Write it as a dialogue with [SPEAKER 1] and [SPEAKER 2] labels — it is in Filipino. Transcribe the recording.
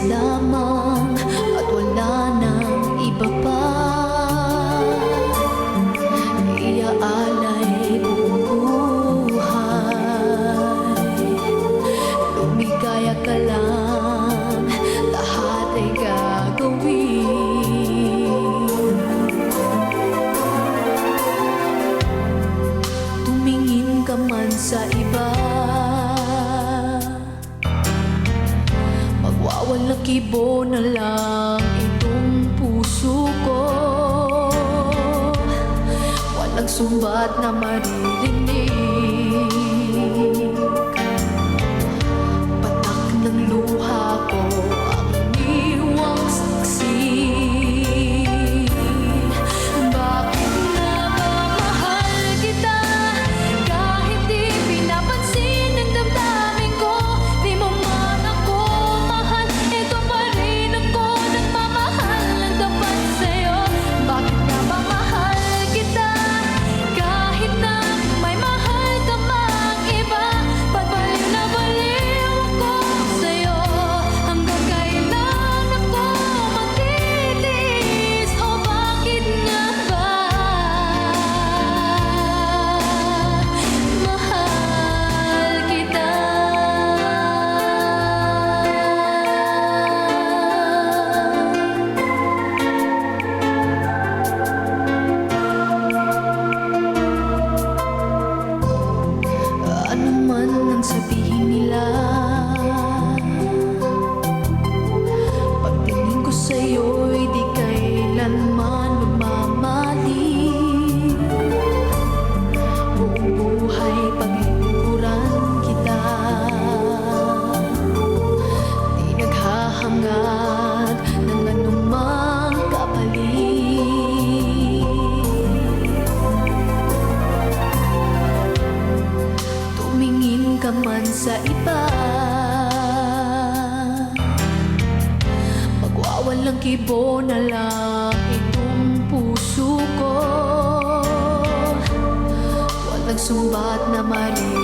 [SPEAKER 1] lamang at wala nang iba pa. Iaalay buong buhay, lumigaya ka lang, lahat ay gagawin. Tumingin ka man sa iba, magwawalang kibo na lang itong puso ko. Walang sumbat na maririnig, patak ng luha ko ang iniwang saksi. Bakit nga ba mahal kita kahit di pinapansin ang damdamin ko? Di mo man ako mahal, ito pa rin ako nagmamahal ng tapat sa'yo. Bakit nga ba mahal kita kahit na may mahal ka mang iba? Ba't baliw na baliw ako sa'yo? Hanggang kailan ako magtitiis? O bakit nga ba mahal kita? Ano man ang sabihin nila, pagtingin ko sa'yo'y di kailanman lumamali. Buong buhay paglingkuran kita, di naghahangad ng anumang kapalit. Tumingin ka man sa iba, magwawalang kibo na lang itong puso ko. Walang sumbat na maririnig,